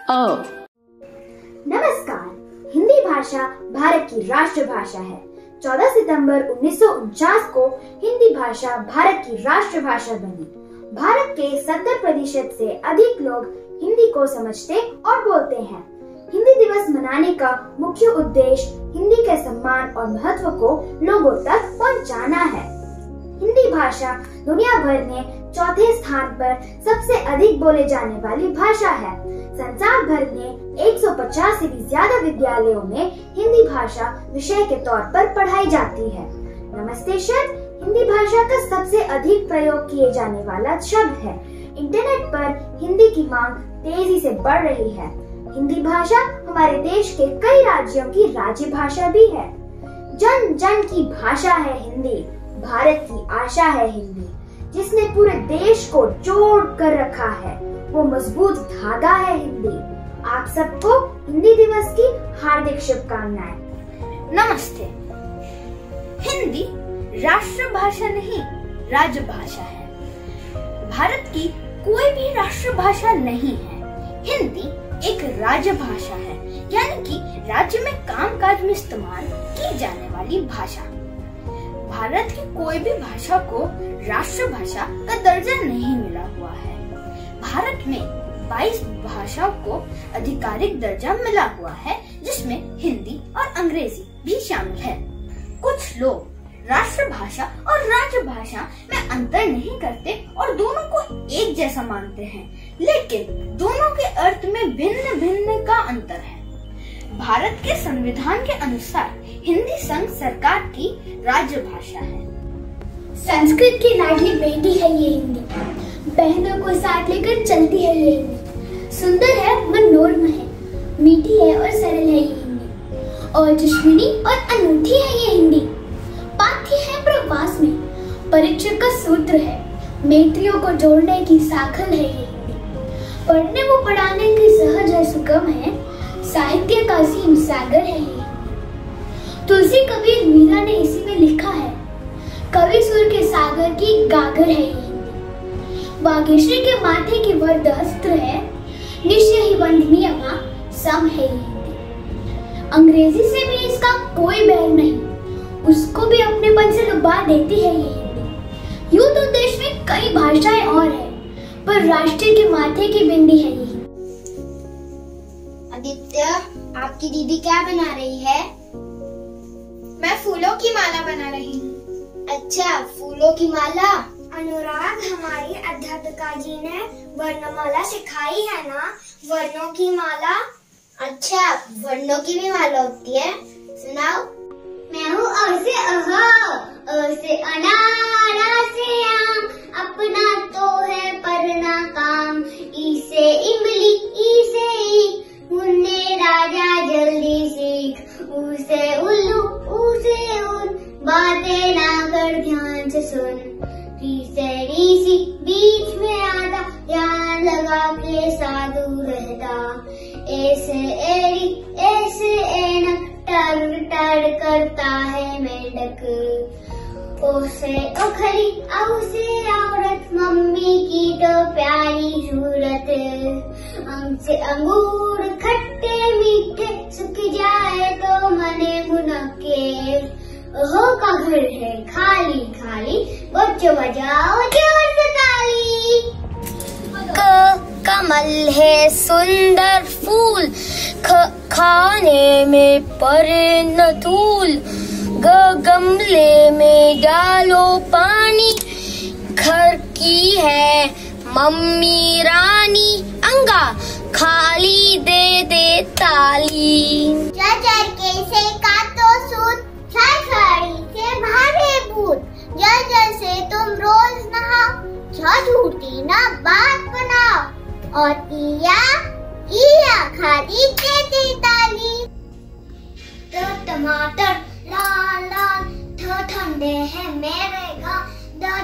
अ। नमस्कार। हिंदी भाषा भारत की राष्ट्रभाषा है। 14 सितंबर 1949 को हिंदी भाषा भारत की राष्ट्रभाषा बनी। भारत के 70% से अधिक लोग हिंदी को समझते और बोलते हैं। हिंदी दिवस मनाने का मुख्य उद्देश्य हिंदी के सम्मान और महत्व को लोगों तक पहुंचाना है। हिंदी भाषा दुनिया भर में चौथे स्थान पर सबसे अधिक बोले जाने वाली भाषा है। संसार भर में 150 से भी ज्यादा विद्यालयों में हिंदी भाषा विषय के तौर पर पढ़ाई जाती है। नमस्ते शब्द हिंदी भाषा का सबसे अधिक प्रयोग किए जाने वाला शब्द है। इंटरनेट पर हिंदी की मांग तेजी से बढ़ रही है। हिंदी भाषा हमारे देश के कई राज्यों की राज्य भाषा भी है। जन जन की भाषा है हिंदी, भारत की आशा है हिंदी, जिसने पूरे देश को जोड़ कर रखा है। वो मजबूत धागा है हिंदी। आप सबको हिंदी दिवस की हार्दिक शुभकामनाएं। नमस्ते। हिंदी राष्ट्रभाषा नहीं, राजभाषा है। भारत की कोई भी राष्ट्रभाषा नहीं है। हिंदी एक राजभाषा है, यानी कि राज्य में कामकाज में इस्तेमाल की जाने वाली भाषा। भारत की कोई भी भाषा को राष्ट्रभाषा का दर्जा नहीं मिला हुआ है। भारत में 22 भाषाओं को आधिकारिक दर्जा मिला हुआ है, जिसमें हिंदी और अंग्रेजी भी शामिल है। कुछ लोग राष्ट्रभाषा और राजभाषा में अंतर नहीं करते और दोनों को एक जैसा मानते हैं, लेकिन दोनों के अर्थ में भिन्न भिन्न का अंतर है। भारत के संविधान के अनुसार हिंदी संघ सरकार की राजभाषा है। संस्कृत की लाडली बेटी है ये हिंदी, बहनों को साथ लेकर चलती है ये हिंदी। सुंदर है, मनोरम है, मीठी है और सरल है ये हिंदी। और दुश्मनी और अनूठी है ये हिंदी। पाथ्य है प्रवास में, परीक्षक का सूत्र है, मैत्रियों को जोड़ने की साखल है ये हिंदी। पढ़ने वो पढ़ाने की सहज और सुगम है, साहित्य का असीम सागर है ये। तुलसी कबीर मीरा ने इसी में लिखा है, कवि सुर के सागर की गागर है ये हिंदी। बागेश्वरी के माथे की वर्द अस्त्र है, निश्चय ही वंदनीय मां सम है ये हिंदी। अंग्रेजी से भी इसका कोई बैर नहीं, उसको भी अपनेपन से लुभा देती है ये हिंदी। यूं तो देश में कई भाषाएं और है, पर राष्ट्र के माथे की बिंदी है ये। आदित्य, आपकी दीदी क्या बना रही है? मैं फूलों की माला बना रही हूँ। अच्छा, फूलों की माला। अनुराग, हमारी अध्यापिका जी ने वर्णमाला सिखाई है ना, वर्णों की माला। अच्छा, वर्णों की भी माला होती है, सुनाओ। मैं हूँ अ से अहा, अ से अनार, आ से आम, अपना तो है परना काम। ई से इमली, ई से ई, मुन्ने राजा जल्दी सीख। ऊ से उल्लू, ऊ से ऊन, बातें ना कर ध्यान से सुन। री से ऋषि, बीच में आता, ध्यान लगा के साधु रहता। ए से एड़ी, ए से ऐनक, टर टर करता है मेंढक। ओ से ओखली, औ से औरत, मम्मी की तो प्यारी सूरत। अंग से अंगूर, खट्टे मीठे, सूख जाए तो मने मुनक्के। ओहो का घर है खाली खाली, बच्चों बजाओ जोर से ताली। कमल है सुंदर फूल, खाने में परे न धूल। गमले में डालो पानी, घर की है मम्मी रानी। अंगा खाली दे दे ताली। जर के से काटो सूत, साड़ी से भारे भूत। जल से तुम रोज नहाओ, झूठी ना बात बनाओ। और इया खाली दे दे ताली। तो टमाटर लाल लाल, ठंडे है मेरे गाँव।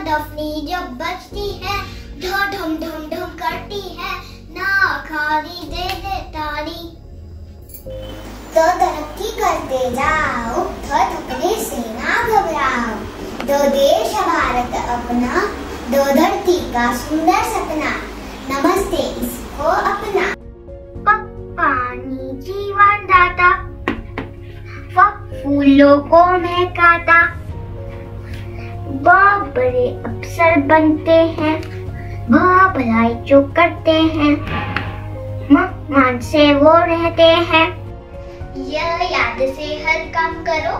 डफनी जब बजती है, ढम ढम ढम करती है, ना खाली दे दे ताली। तो तरक्की करते जाओ, अपने से ना घबराओ। दो देश है भारत अपना, दो धरती का सुंदर सपना। नमस्ते इसको अपना। फूलों को महकाता। बहुत बड़े अफसर बनते हैं, बहुत भलाई जो करते हैं, मान से वो रहते हैं। यह याद से हर काम करो,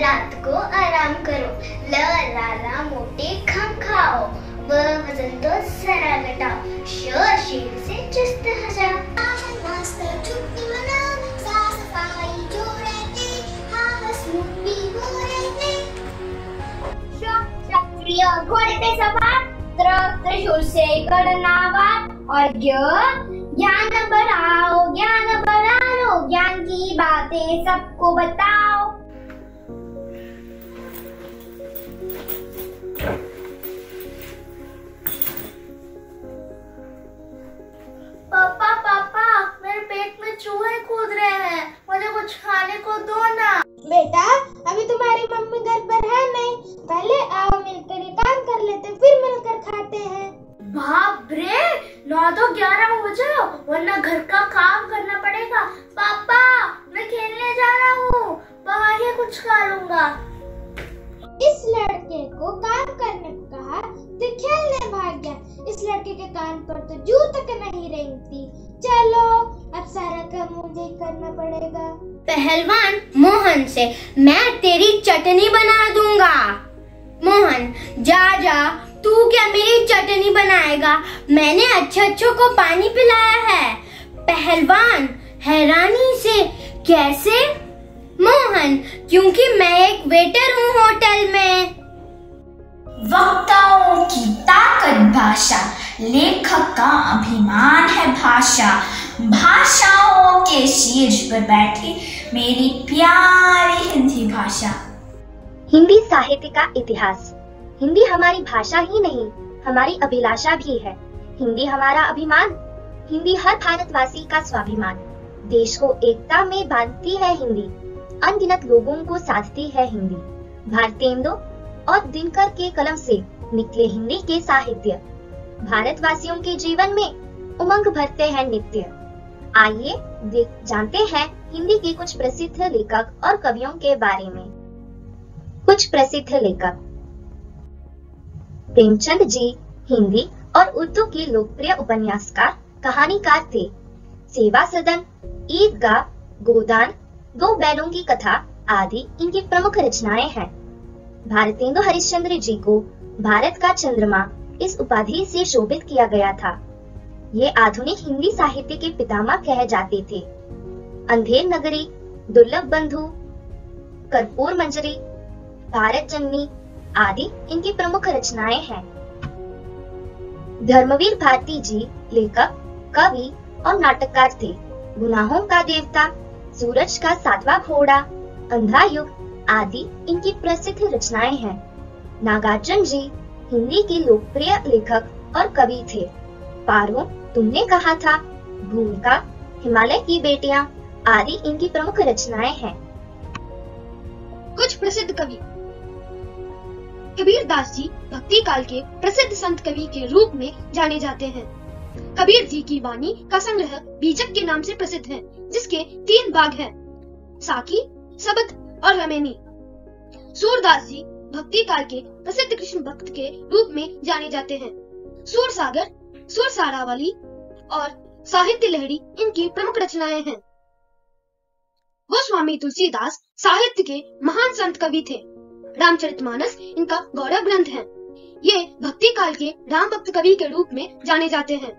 रात को आराम करो, ला मोटे खम खाओ, वजन तो सारा घटाओ, शेर से चुस्त हो जाओ। छुट्टी मनाओ, साफ सफाई जो रहते, हंसमुख भी वो रहते। क्षत्रिय घोड़े पे सवार, त्रिशूल से करना वार, और ज्ञान बढ़ा लो, ज्ञान की बातें सबको बताओ। पापा मेरे पेट में चूहे कूद रहे हैं, मुझे कुछ खाने को दो ना। बेटा अभी तुम्हारी मम्मी घर पर है नहीं, पहले आओ मिलकर ये काम कर लेते, फिर मिलकर खाते हैं। बाप रे, 9 तो 11 हो जाओ, वरना घर का काम करना पड़ेगा। पापा मैं खेलने जा रहा हूँ, बाहर ही कुछ खा लूंगा। इस लड़के को काम करने को कहा तो खेलने भाग गया। इस लड़के के कान पर तो जू तक नहीं रेंगती। चलो अब सारा काम मुझे करना पड़ेगा। पहलवान मोहन से मैं तेरी चटनी बना दूंगा। मोहन जा, तू क्या मेरी चटनी बनाएगा? मैंने अच्छों को पानी पिलाया है। पहलवान हैरानी से, कैसे? मोहन क्योंकि मैं एक वेटर हूँ होटल में। वक्ताओं की ताकत भाषा, लेखक का अभिमान है भाषा, भाषाओं के शीर्ष पर बैठी मेरी प्यारी हिंदी भाषा। हिंदी साहित्य का इतिहास। हिंदी हमारी भाषा ही नहीं, हमारी अभिलाषा भी है। हिंदी हमारा अभिमान, हिंदी हर भारतवासी का स्वाभिमान। देश को एकता में बांधती है हिंदी, अनगिनत लोगों को साधती है हिंदी। भारतेंदु और दिनकर के कलम से निकले हिंदी के साहित्य भारतवासियों के जीवन में उमंग भरते हैं नित्य। आइए जानते हैं हिंदी के कुछ प्रसिद्ध लेखक और कवियों के बारे में। कुछ प्रसिद्ध लेखक। प्रेमचंद जी हिंदी और उर्दू के लोकप्रिय उपन्यासकार, कहानीकार थे। सेवा सदन, ईदगाह, गोदान, दो बैलों की कथा आदि इनकी प्रमुख रचनाएं हैं। भारतेंदु हरिश्चंद्र जी को भारत का चंद्रमा इस उपाधि से शोभित किया गया था। ये आधुनिक हिंदी साहित्य के पितामह कहे जाते थे। अंधेर नगरी, दुर्लभ बंधु, कर्पूर मंजरी, भारत जननी आदि इनकी प्रमुख रचनाएं हैं। धर्मवीर भारती जी लेखक, कवि और नाटककार थे। गुनाहों का देवता, सूरज का 7वां घोड़ा, अंधा युग आदि इनकी प्रसिद्ध रचनाएं हैं। नागार्जुन जी हिंदी के लोकप्रिय लेखक और कवि थे। पारो, तुमने कहा था, भूमिका, हिमालय की बेटियां आदि इनकी प्रमुख रचनाएं हैं। कुछ प्रसिद्ध कवि। कबीर दास जी भक्ति काल के प्रसिद्ध संत कवि के रूप में जाने जाते हैं। कबीर जी की वाणी का संग्रह बीजक के नाम से प्रसिद्ध है, जिसके 3 भाग हैं, साकी, सबद और रमेनी। सूरदास जी भक्ति काल के प्रसिद्ध कृष्ण भक्त के रूप में जाने जाते हैं। सूरसागर, सुरसारावली और साहित्य लहरी इनकी प्रमुख रचनाएं हैं। गोस्वामी तुलसीदास साहित्य के महान संत कवि थे। रामचरितमानस इनका गौरव ग्रंथ है। ये भक्ति काल के राम भक्त कवि के रूप में जाने जाते हैं।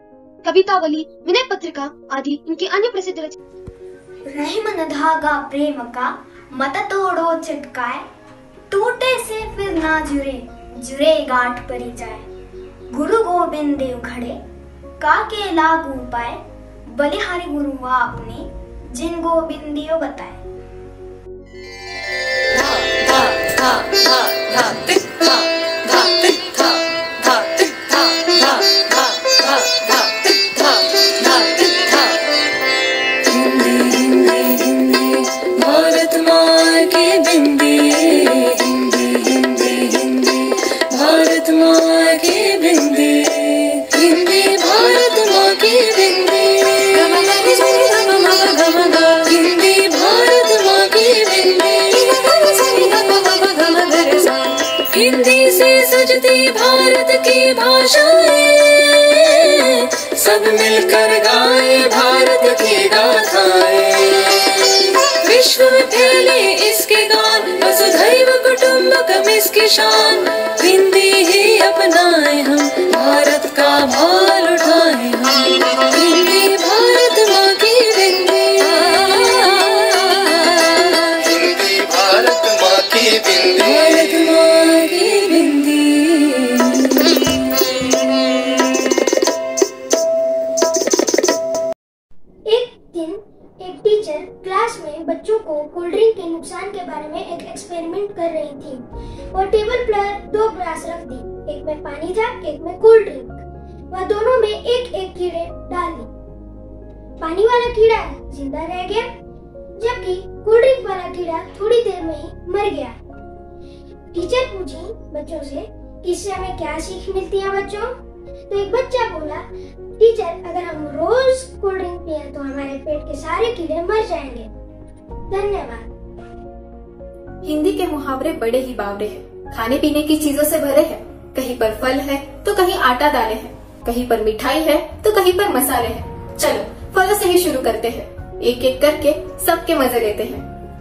कवितावली, विनय पत्रिका आदि इनकी अन्य प्रसिद्ध रचनाएं। रहीम न धागा प्रेम का, मत तोड़ो चटकाए, टूटे से फिर ना जुरे गांठ परी जाए। गुरु गोविंद देव खड़े, काके लागू पाए, बलिहारी गुरु आपने, जिन गोविंदियो बताए। हिंदी भारत माँ की बिंदी। हिंदी से सजती भारत की भाषाएं, सब मिलकर गाए भारत की गाथाएं। विश्व में फैले इसके गान, वसुधैव कुटुंबकम इसकी शान। हिंदी ही अपनाए हम, भारत का भार उठाए हम। हिंदी भारत माँ की बिंदी, हिंदी भारत माँ की बिंदी, भारत माँ की बिंदी। एक दिन एक टीचर क्लास में बच्चों को कोल्ड ड्रिंक के नुकसान के बारे में एक एक्सपेरिमेंट कर रही थी। वो टेबल पर 2 ग्लास रख दी, एक में पानी था, एक में कोल्ड ड्रिंक। वह दोनों में एक एक कीड़े डाल दी। पानी वाला कीड़ा जिंदा रह गया, जबकि कोल्ड ड्रिंक वाला कीड़ा थोड़ी देर में ही मर गया। टीचर पूछी बच्चों से कि इससे हमें क्या सीख मिलती है बच्चों? तो एक बच्चा बोला, टीचर अगर हम रोज कोल्ड ड्रिंक पिए तो हमारे पेट के सारे कीड़े मर जाएंगे। धन्यवाद। हिंदी के मुहावरे बड़े ही बावरे हैं, खाने पीने की चीजों से भरे हैं। कहीं पर फल है तो कहीं आटा दालें हैं, कहीं पर मिठाई है तो कहीं पर मसाले हैं। चलो फलों से ही शुरू करते हैं, एक एक करके सबके मजे लेते हैं।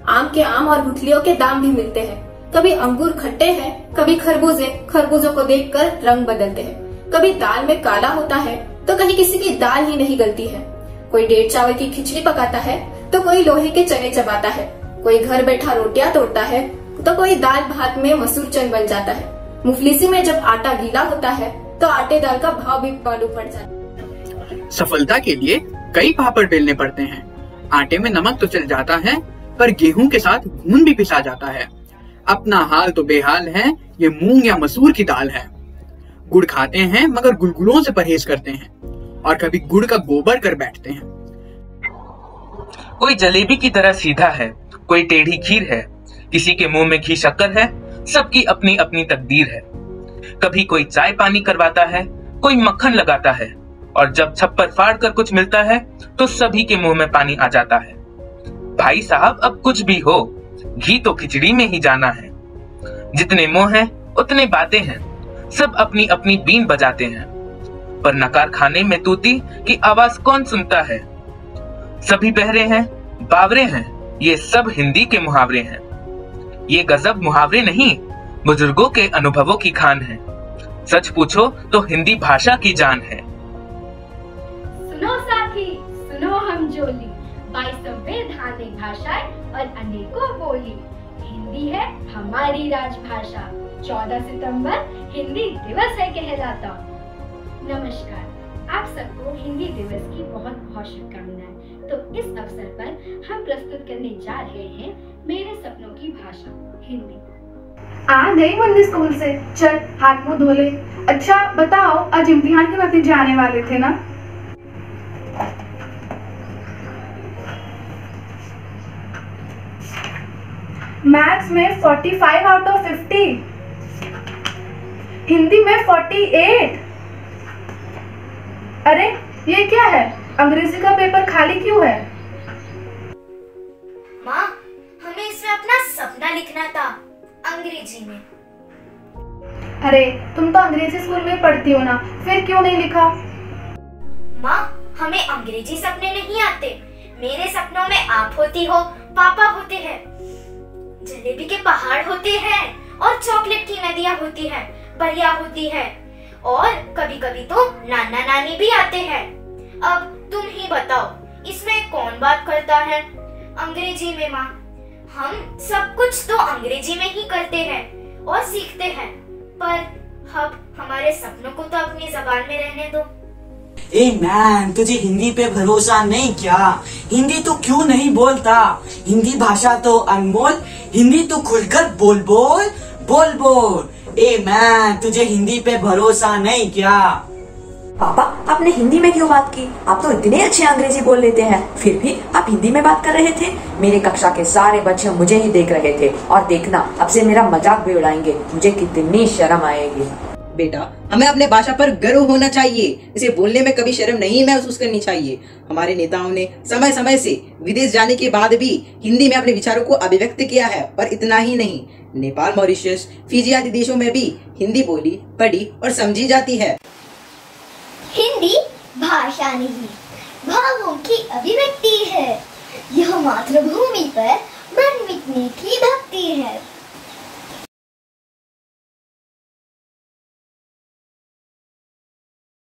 आम के आम और गुठलियों के दाम भी मिलते हैं। कभी अंगूर खट्टे हैं, कभी खरबूजे खरबूजों को देखकर रंग बदलते हैं। कभी दाल में काला होता है तो कहीं किसी की दाल ही नहीं गलती है। कोई डेढ़ चावल की खिचड़ी पकाता है तो कोई लोहे के चने चबाता है। कोई घर बैठा रोटियां तोड़ता है तो कोई दाल भात में मसूर चन बन जाता है। मुफलिसी में जब आटा गीला होता है तो आटे दाल का भाव भी मालूम पड़ जाता है। सफलता के लिए कई पापड़ बेलने पड़ते हैं। आटे में नमक तो चल जाता है, पर गेहूं के साथ घून भी पिसा जाता है। अपना हाल तो बेहाल है, ये मूंग या मसूर की दाल है। गुड़ खाते हैं मगर गुलगुलों से परहेज करते हैं, और कभी गुड़ का गोबर कर बैठते हैं। कोई जलेबी की तरह सीधा है, कोई टेढ़ी खीर है, किसी के मुंह में घी शक्कर है, सबकी अपनी अपनी तकदीर है। कभी कोई चाय पानी करवाता है, कोई मक्खन लगाता है, और जब छप्पर फाड़ कर कुछ मिलता है तो सभी के मुंह में पानी आ जाता है। भाई साहब अब कुछ भी हो, घी तो खिचड़ी में ही जाना है। जितने मुंह हैं उतने बातें हैं, सब अपनी अपनी बीन बजाते हैं, पर नकार खाने में तूती की आवाज कौन सुनता है। सभी बहरे हैं, बावरे हैं, ये सब हिंदी के मुहावरे हैं। ये गजब मुहावरे नहीं, बुजुर्गों के अनुभवों की खान है। सच पूछो तो हिंदी भाषा की जान है। सुनो साथी, सुनो हम जोली, 22 संवैधानिक भाषाएं और अनेकों बोली। हिंदी है हमारी राजभाषा, 14 सितंबर हिंदी दिवस है कहलाता। नमस्कार, आप सबको हिंदी दिवस की बहुत बहुत शुभकामनाएं। तो इस अवसर पर हम प्रस्तुत करने जा रहे हैं मेरे सपनों की भाषा हिंदी। आ गई वंदे स्कूल से, चल हाथ मुंह धो ले। अच्छा बताओ, आज इम्तिहान के नतीजे आने वाले थे ना? मैथ्स में 45 आउट ऑफ 50, हिंदी में 48। अरे ये क्या है, अंग्रेजी का पेपर खाली क्यों है? माँ, हमें इसमें अपना सपना लिखना था अंग्रेजी में। अरे तुम तो अंग्रेजी स्कूल में पढ़ती हो ना, फिर क्यों नहीं लिखा? माँ, हमें अंग्रेजी सपने नहीं आते। मेरे सपनों में आप होती हो, पापा होते हैं, जलेबी के पहाड़ होते हैं और चॉकलेट की नदियाँ होती हैं, बढ़िया होती है, और कभी कभी तो नाना नानी भी आते हैं। अब तुम ही बताओ, इसमें कौन बात करता है? अंग्रेजी में माँ, हम सब कुछ तो अंग्रेजी में ही करते हैं और सीखते हैं, पर अब हमारे सपनों को तो अपनी जबान में रहने दो। ए मैन, तुझे हिंदी पे भरोसा नहीं क्या? हिंदी तो क्यों नहीं बोलता? हिंदी भाषा तो अनमोल, हिंदी तो खुलकर बोल बोल बोल बोल। ए मैन, तुझे हिंदी पे भरोसा नहीं क्या? पापा, आपने हिंदी में क्यों बात की? आप तो इतने अच्छे अंग्रेजी बोल लेते हैं, फिर भी आप हिंदी में बात कर रहे थे। मेरे कक्षा के सारे बच्चे मुझे ही देख रहे थे, और देखना अब से मेरा मजाक भी उड़ाएंगे, मुझे कितनी शर्म आएगी। बेटा, हमें अपने भाषा पर गर्व होना चाहिए। इसे बोलने में कभी शर्म नहीं महसूस करनी चाहिए। हमारे नेताओं ने समय समय से विदेश जाने के बाद भी हिंदी में अपने विचारों को अभिव्यक्त किया है। और इतना ही नहीं, नेपाल, मॉरिशस, फिजी आदि देशों में भी हिंदी बोली, पढ़ी और समझी जाती है। हिंदी भाषा नहीं, भावों की अभिव्यक्ति है। यह मातृभूमि